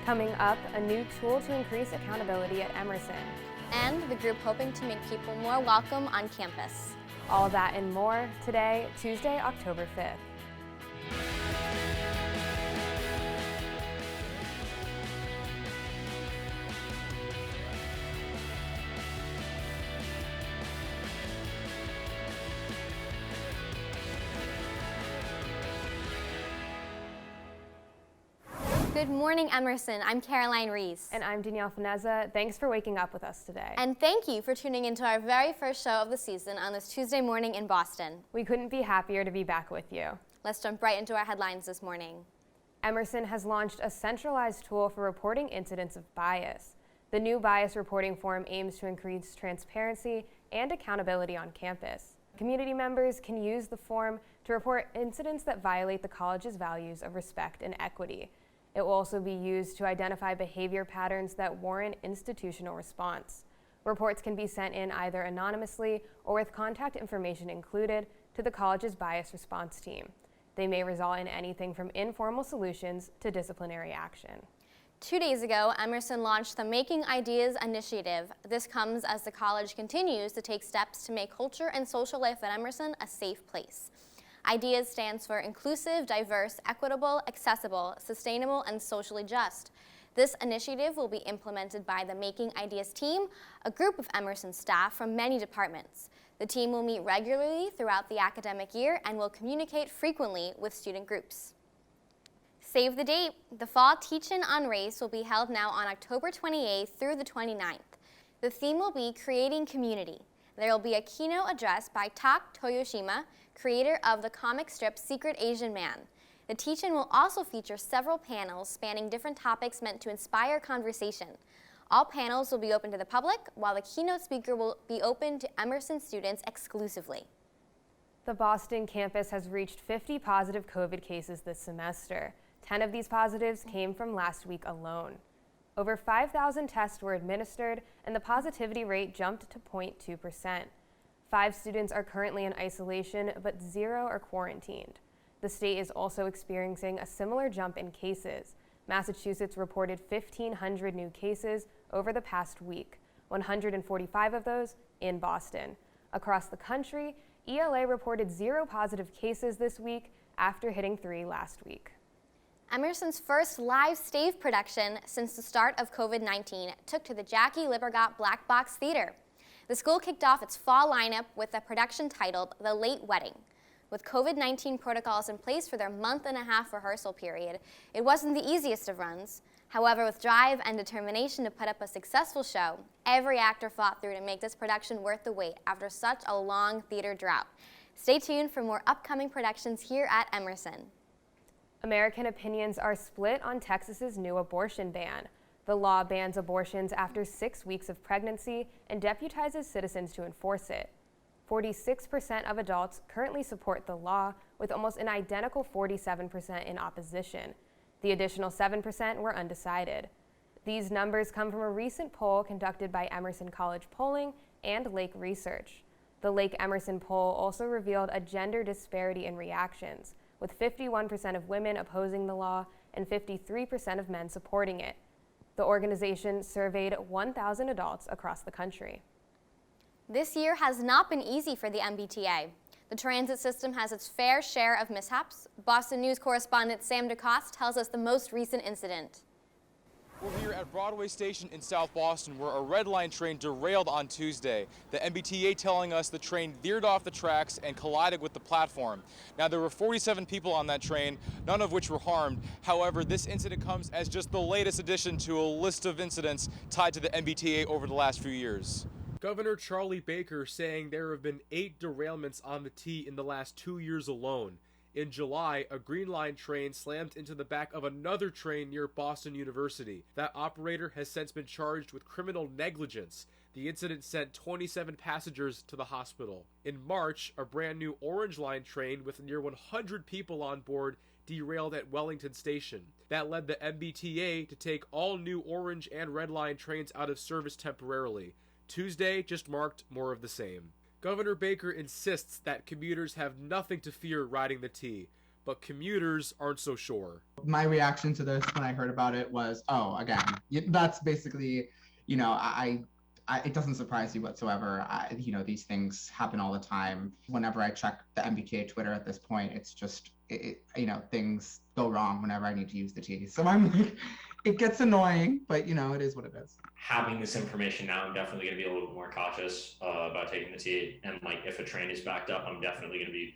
Coming up, a new tool to increase accountability at Emerson. And the group hoping to make people more welcome on campus. All that and more today, Tuesday, October 5th. Good morning, Emerson. I'm Caroline Reese. And I'm Danielle Fineza. Thanks for waking up with us today. And thank you for tuning into our very first show of the season on this Tuesday morning in Boston. We couldn't be happier to be back with you. Let's jump right into our headlines this morning. Emerson has launched a centralized tool for reporting incidents of bias. The new bias reporting form aims to increase transparency and accountability on campus. Community members can use the form to report incidents that violate the college's values of respect and equity. It will also be used to identify behavior patterns that warrant institutional response. Reports can be sent in either anonymously or with contact information included to the college's bias response team. They may result in anything from informal solutions to disciplinary action. 2 days ago, Emerson launched the Making Ideas initiative. This comes as the college continues to take steps to make culture and social life at Emerson a safe place. IDEAS stands for inclusive, diverse, equitable, accessible, sustainable, and socially just. This initiative will be implemented by the Making Ideas team, a group of Emerson staff from many departments. The team will meet regularly throughout the academic year and will communicate frequently with student groups. Save the date. The Fall Teach-In on Race will be held now on October 28th through the 29th. The theme will be Creating Community. There will be a keynote address by Tak Toyoshima, creator of the comic strip Secret Asian Man. The teach-in will also feature several panels spanning different topics meant to inspire conversation. All panels will be open to the public, while the keynote speaker will be open to Emerson students exclusively. The Boston campus has reached 50 positive COVID cases this semester. 10 of these positives came from last week alone. Over 5,000 tests were administered, and the positivity rate jumped to 0.2%. 5 students are currently in isolation, but 0 are quarantined. The state is also experiencing a similar jump in cases. Massachusetts reported 1,500 new cases over the past week, 145 of those in Boston. Across the country, ELA reported 0 positive cases this week after hitting 3 last week. Emerson's first live stage production since the start of COVID-19 took to the Jackie Libergot Black Box Theater. The school kicked off its fall lineup with a production titled The Late Wedding. With COVID-19 protocols in place for their month-and-a-half rehearsal period, it wasn't the easiest of runs. However, with drive and determination to put up a successful show, every actor fought through to make this production worth the wait after such a long theater drought. Stay tuned for more upcoming productions here at Emerson. American opinions are split on Texas's new abortion ban. The law bans abortions after 6 weeks of pregnancy and deputizes citizens to enforce it. 46% of adults currently support the law, with almost an identical 47% in opposition. The additional 7% were undecided. These numbers come from a recent poll conducted by Emerson College Polling and Lake Research. The Lake Emerson poll also revealed a gender disparity in reactions, with 51% of women opposing the law and 53% of men supporting it. The organization surveyed 1,000 adults across the country. This year has not been easy for the MBTA. The transit system has its fair share of mishaps. Boston News correspondent Sam DeCoste tells us the most recent incident. We're here at Broadway Station in South Boston, where a Red Line train derailed on Tuesday. The MBTA telling us the train veered off the tracks and collided with the platform. Now, there were 47 people on that train, none of which were harmed. However, this incident comes as just the latest addition to a list of incidents tied to the MBTA over the last few years. Governor Carlee Baker saying there have been 8 derailments on the T in the last 2 years alone. In July, a Green Line train slammed into the back of another train near Boston University. That operator has since been charged with criminal negligence. The incident sent 27 passengers to the hospital. In March, a brand new Orange Line train with near 100 people on board derailed at Wellington Station. That led the MBTA to take all new Orange and Red Line trains out of service temporarily. Tuesday just marked more of the same. Governor Baker insists that commuters have nothing to fear riding the T. but commuters aren't so sure. My reaction to this when I heard about it was, oh, again, that's basically, you know, it doesn't surprise you whatsoever. You know, these things happen all the time. Whenever I check the MBTA Twitter at this point, it's just, you know, things go wrong whenever I need to use the T. So I'm like, it gets annoying, but you know, it is what it is. Having this information now, I'm definitely going to be a little bit more cautious about taking the T. And like, if a train is backed up, I'm definitely going to be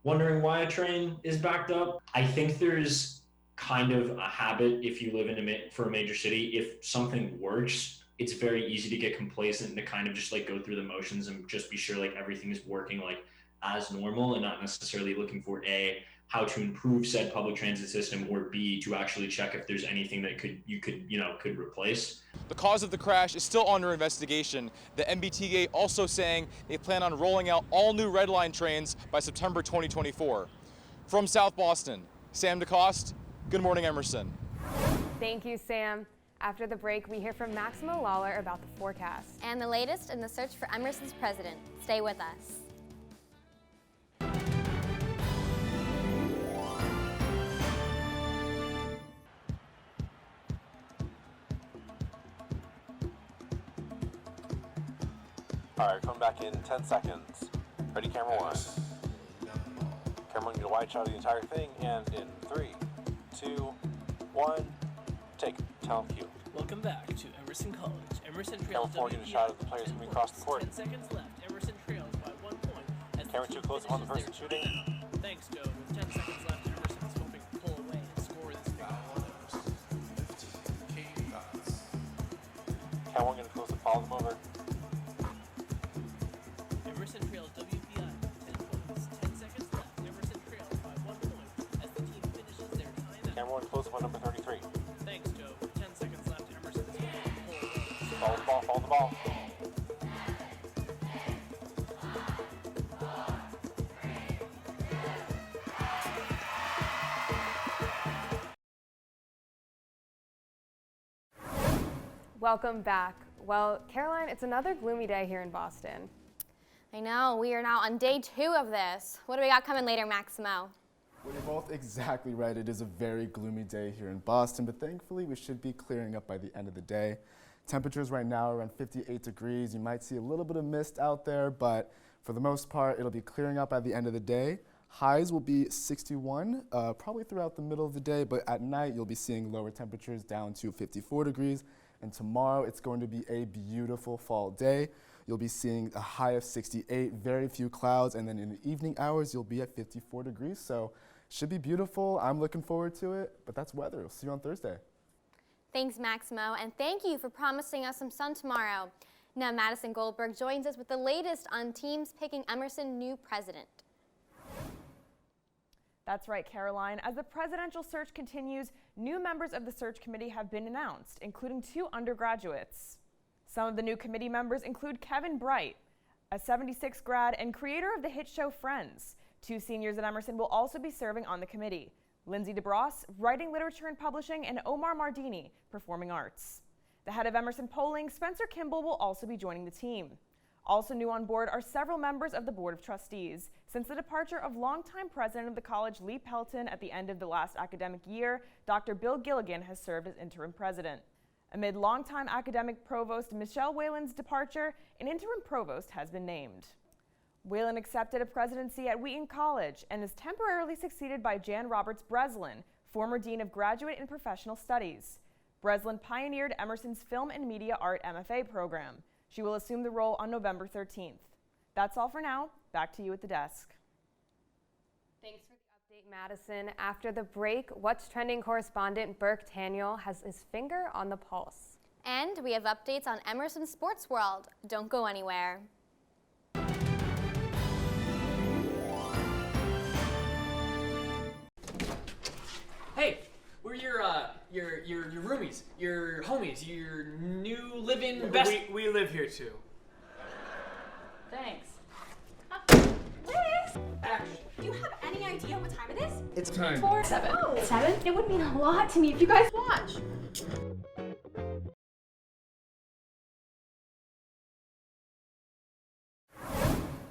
wondering why a train is backed up. I think there's kind of a habit if you live for a major city, if something works, it's very easy to get complacent and to kind of just like go through the motions and just be sure like everything is working like as normal and not necessarily looking for A, how to improve said public transit system, or B, to actually check if there's anything that you could replace. The cause of the crash is still under investigation. The MBTA also saying they plan on rolling out all new Red Line trains by September 2024. From South Boston, Sam DeCoste, Good Morning Emerson. Thank you, Sam. After the break, we hear from Maximo Lawlor about the forecast. And the latest in the search for Emerson's president. Stay with us. All right, coming back in 10 seconds. Ready, camera one. Camera one, get a wide shot of the entire thing, and in 3, 2, 1, take it. Talent cue. Welcome back to Emerson College. Emerson Camera trails 4, get a shot of the players coming across the court. 10 seconds left. Emerson trails by 1 point. As Camera the 2, team close on the finishes person their shooting. timeout. Thanks, Joe. With 10 seconds left, Emerson is hoping to pull away and score this big one. Camera 1, get a close up, follow them over. Emerson trails WPI 10 points. 10 seconds left. Emerson trails by 1 point as the team finishes their timeout. Camera 1, close up on number 33. Thanks, Joe. With 10 seconds left, Emerson is hoping to pull away. Follow the ball, follow the ball. Welcome back. Well, Caroline, it's another gloomy day here in Boston. I know, we are now on day 2 of this. What do we got coming later, Maximo? Well, you're both exactly right. It is a very gloomy day here in Boston, but thankfully we should be clearing up by the end of the day. Temperatures right now are around 58 degrees. You might see a little bit of mist out there, but for the most part, it'll be clearing up at the end of the day. Highs will be 61, probably throughout the middle of the day, but at night you'll be seeing lower temperatures down to 54 degrees. And tomorrow it's going to be a beautiful fall day. You'll be seeing a high of 68, very few clouds, and then in the evening hours you'll be at 54 degrees. So should be beautiful. I'm looking forward to it, but that's weather. We'll see you on Thursday. Thanks, Maximo, and thank you for promising us some sun tomorrow. Now Madison Goldberg joins us with the latest on teams picking Emerson new president. That's right, Caroline. As the presidential search continues, new members of the search committee have been announced, including 2 undergraduates. Some of the new committee members include Kevin Bright, a 76 grad and creator of the hit show Friends. 2 seniors at Emerson will also be serving on the committee. Lindsay DeBross, writing, literature, and publishing, and Omar Mardini, performing arts. The head of Emerson polling, Spencer Kimball, will also be joining the team. Also new on board are several members of the Board of Trustees. Since the departure of longtime president of the college, Lee Pelton, at the end of the last academic year, Dr. Bill Gilligan has served as interim president. Amid longtime academic provost Michelle Whalen's departure, an interim provost has been named. Whalen accepted a presidency at Wheaton College and is temporarily succeeded by Jan Roberts Breslin, former dean of graduate and professional studies. Breslin pioneered Emerson's Film and Media Art MFA program. She will assume the role on November 13th. That's all for now. Back to you at the desk. Thanks for the update, Madison. After the break, What's Trending correspondent Berk Tanyel has his finger on the pulse. And we have updates on Emerson Sports World. Don't go anywhere. Hey, we're your roomies, your homies, your new living best. We live here too. Thanks. Action. Do you have any idea what time it is? It's time. 7. Oh. 7? It would mean a lot to me if you guys watch.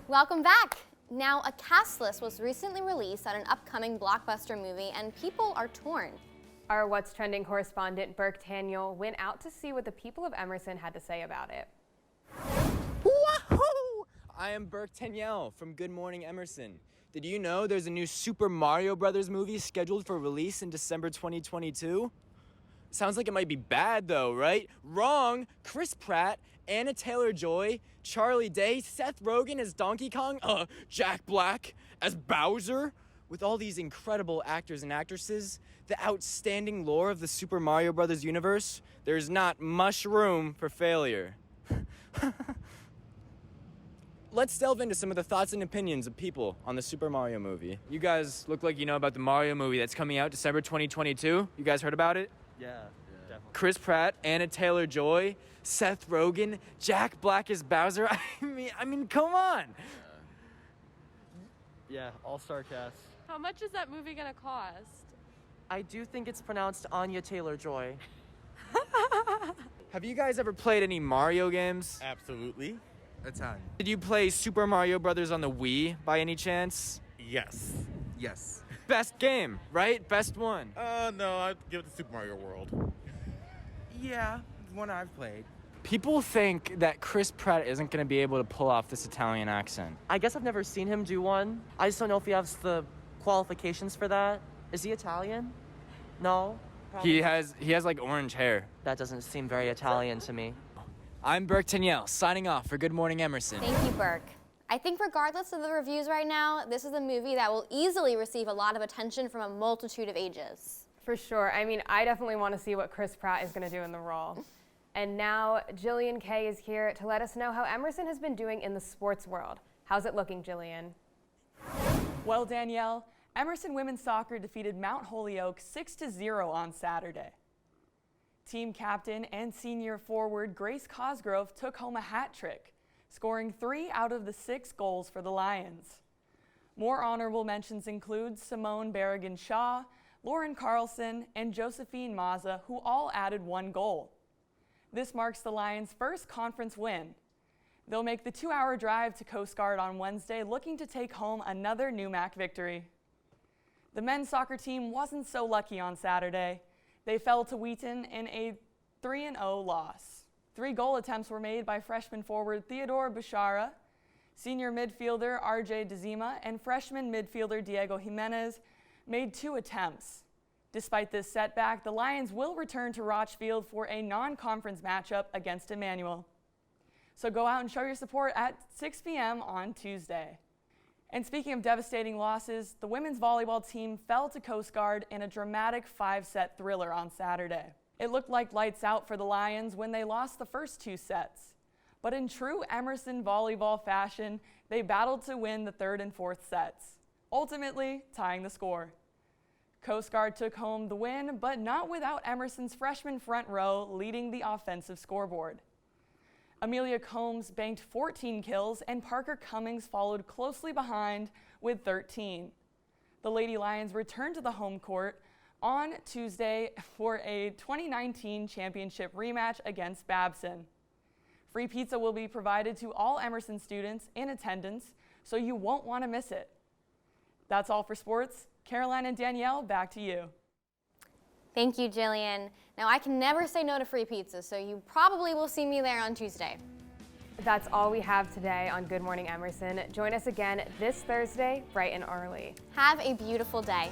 Welcome back. Now, a cast list was recently released on an upcoming blockbuster movie, and people are torn. Our What's Trending correspondent Berk Tanyel went out to see what the people of Emerson had to say about it. Wahoo! I am Berk Tanyel from Good Morning Emerson. Did you know there's a new Super Mario Brothers movie scheduled for release in December 2022? Sounds like it might be bad though, right? Wrong! Chris Pratt, Anna Taylor-Joy, Charlie Day, Seth Rogen as Donkey Kong, Jack Black as Bowser. With all these incredible actors and actresses, the outstanding lore of the Super Mario Brothers universe, there's not much room for failure. Let's delve into some of the thoughts and opinions of people on the Super Mario movie. You guys look like you know about the Mario movie that's coming out December 2022. You guys heard about it? Yeah, definitely. Chris Pratt, Anna Taylor-Joy, Seth Rogen, Jack Black as Bowser. I mean, come on. Yeah, all-star cast. How much is that movie gonna cost? I do think it's pronounced Anya Taylor-Joy. Have you guys ever played any Mario games? Absolutely. A ton. Did you play Super Mario Brothers on the Wii by any chance? Yes. Yes. Best game, right? Best one. No, I'd give it to Super Mario World. Yeah, one I've played. People think that Chris Pratt isn't going to be able to pull off this Italian accent. I guess I've never seen him do one. I just don't know if he has the qualifications for that. Is he Italian? No? He has like orange hair. That doesn't seem very Italian to me. I'm Berk Tanyel, signing off for Good Morning Emerson. Thank you, Berk. I think regardless of the reviews right now, this is a movie that will easily receive a lot of attention from a multitude of ages. For sure. I mean, I definitely want to see what Chris Pratt is going to do in the role. And now Jillian Kay is here to let us know how Emerson has been doing in the sports world. How's it looking, Jillian? Well, Danielle, Emerson women's soccer defeated Mount Holyoke 6-0 on Saturday. Team captain and senior forward Grace Cosgrove took home a hat trick, scoring 3 out of the 6 goals for the Lions. More honorable mentions include Simone Berrigan-Shaw, Lauren Carlson, and Josephine Maza, who all added 1 goal. This marks the Lions' first conference win. They'll make the 2-hour drive to Coast Guard on Wednesday, looking to take home another NUMAC victory. The men's soccer team wasn't so lucky on Saturday. They fell to Wheaton in a 3-0 loss. 3 goal attempts were made by freshman forward Theodore Bouchara, senior midfielder RJ DeZima, and freshman midfielder Diego Jimenez made 2 attempts. Despite this setback, the Lions will return to Rochfield for a non-conference matchup against Emmanuel. So go out and show your support at 6 p.m. on Tuesday. And speaking of devastating losses, the women's volleyball team fell to Coast Guard in a dramatic 5-set thriller on Saturday. It looked like lights out for the Lions when they lost the first 2 sets. But in true Emerson volleyball fashion, they battled to win the 3rd and 4th sets, ultimately tying the score. Coast Guard took home the win, but not without Emerson's freshman front row leading the offensive scoreboard. Amelia Combs banked 14 kills, and Parker Cummings followed closely behind with 13. The Lady Lions returned to the home court on Tuesday for a 2019 championship rematch against Babson. Free pizza will be provided to all Emerson students in attendance, so you won't want to miss it. That's all for sports. Caroline and Danielle, back to you. Thank you, Jillian. Now, I can never say no to free pizza, so you probably will see me there on Tuesday. That's all we have today on Good Morning Emerson. Join us again this Thursday, bright and early. Have a beautiful day.